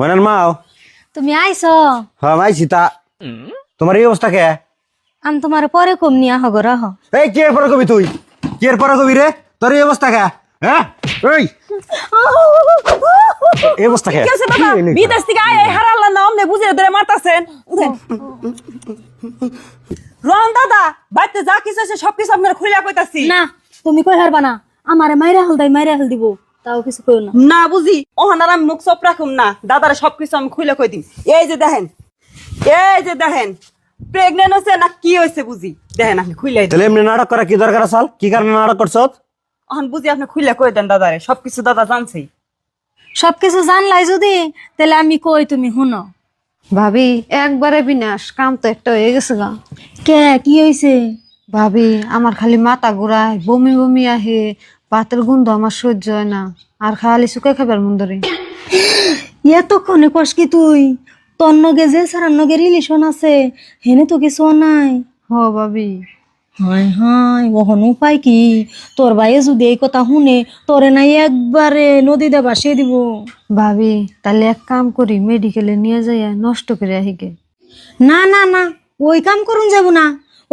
মনের মাও তুমি আইছো? হ্যাঁ মাইছি তা তোমার এই অবস্থা কে? আমি তোমার পরে কম নিয়া হগ রহ। এই কি এর পরে কবি তুই? কি এর পরে কবি রে? তোর এই অবস্থা কে? হ্যাঁ এই এই অবস্থা কে? কি হইছে দাদা? বিদেশ থেকে আয় হারাল্লা না অমনে বুঝে ধরে মারতাছেন। উঠেন। রন দাদা, বাইতে যা কিছু আছে সবকিছু আপনার খুইলা কইতাছি। না তুমি কই হারবা না, আমারে মাইরা হাল দিব, তাও কিছু কইও না। না বুঝি ওহানার আমি মুখ চপ রাখুম না, দাদারে সবকিছু আমি খুইলা কই দিম। এই যে দেখেন প্রেগনেন্ট হইছে না কি হইছে বুঝি দেখেন আপনি খুইলাই দেন। তাহলে এমনি নাটক করা কি দরকার আছে? কি কারণে নাটক করছ? ওহান বুঝি আপনি খুইলা কই দেন দাদারে, সবকিছু দাদা জানছেই। সবকিছু জানলাই যদি তাহলে আমি কই তুমি শুনো। ভাবি একবারে বিনাশ, কাম তো একটা হয়ে গেছে গা। কে কি হইছে? ভাবি আমার খালি মাথা ঘুরায়, বমি বমি আহে, ভাতের গন্ধ আমার সহ্য হয় না, আর খালি শুকাই খাবার মন ধরে। এতক্ষণে কস কি তুই? তোর নগে যে সারার নগে রিলেশন আছে হেনে তো কিছু নাই। হ ভাবি। হায় হায় ওহন উপায় কি? তোর ভাইয়ে যদি এই কথা শুনে তোরে নাই একবারে নদীতে ভাসিয়ে দিব। ভাবি তাহলে এক কাম করি, মেডিকেলে নিয়ে যাই নষ্ট করে আহিকে। না না না, ওই কাম করুন যাব না।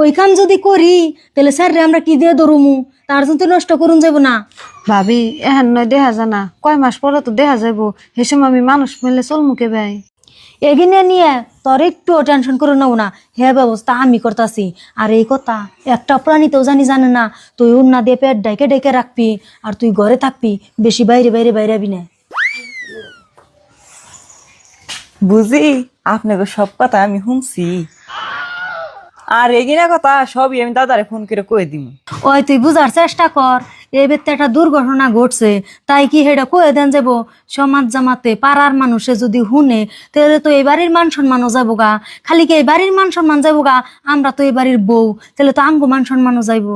ওই কাম যদি করি তাহলে স্যার রে আমরা কি দিয়ে ধরুমু? তার জন্য নষ্ট করুন যাব না। ভাবি এখন নয় দেখা জানা, কয় মাস পরে তো দেখা যাবো, হেসম আমি মানুষ মেলে চলমুকে ভাই। এগিনে নিয়ে তোর একটু টেনশন করে নেব না, হ্যাঁ ব্যবস্থা আমি করতেছি। আর এই কথা একটা প্রাণীতেও জানে না। তুই উন্না দিয়ে পেট ডাইকে ডেকে রাখবি, আর তুই ঘরে থাকবি, বেশি বাইরে আবি না। বুঝি আপনাকে সব কথা আমি শুনছি, আর এগিনা কথা সবই আমি দাদারে ফোন করে কই দিম। ওই তুই বুঝার চেষ্টা কর, এই বেতে একটা দুর্ঘটনা ঘটছে, তাই কি হেটা কয়ে দেন যাব সমাজ জামাতে পাড়ার মানুষে যদি শুনে তাহলে তো এই বাড়ির মান সম্মানও যাবো গা। খালি কি এই বাড়ির মান সম্মান যাবো গা, আমরা তো এই বাড়ির বউ, তাহলে তো আঙ্গু মান সম্মানও যাইবো।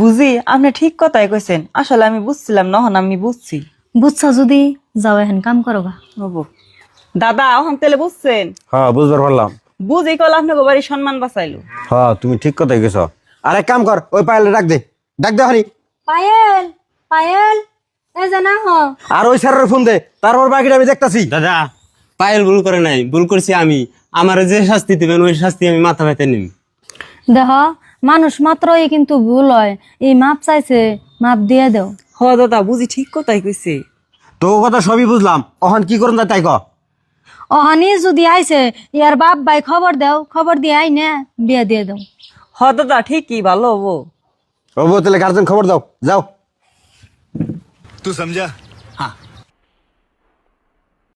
বুঝি আপনি ঠিক কথাই কইছেন, আসলে আমি বুঝছিলাম নহন আমি বুঝছি। বুঝছা যদি যাও এখন কাম করো গা। হবো দাদা ওখান তেলে বুঝছেন, হ্যাঁ বুঝবার পারলাম। বুঝি কল আপনাকে বাড়ির সম্মান বাঁচাইলো। হ্যাঁ তুমি ঠিক কথাই গেছ। আর এক কাম কর, ওই পায়েল ডাক দে হানি। পায়েল পায়েল এই যে না হ। আর ওই স্যারের ফোন দে, তারপর বাকিটা আমি দেখতাছি। দাদা পায়েল ভুল করে নাই, ভুল করছি আমি। আমার যে শাস্তি দিবেন ওই শাস্তি আমি মাথা ব্যথা নিন। দেখ মানুষ মাত্রই কিন্তু ভুল হয়, এই মাপ চাইছে মাপ দিয়ে দেও। হ দাদা বুঝি ঠিক কথাই কইছে। তো কথা সবই বুঝলাম, অহন কি করুন তাই ক। অহানি যদি আইছে ইয়ার বাপ ভাই খবর দেও, খবর দিয়ে আই না বিয়া দিয়ে দেও। হ দাদা ঠিকই ভালো হবো। ও তাহলে গার্জেন খবর দাও, যাও। तू समझा।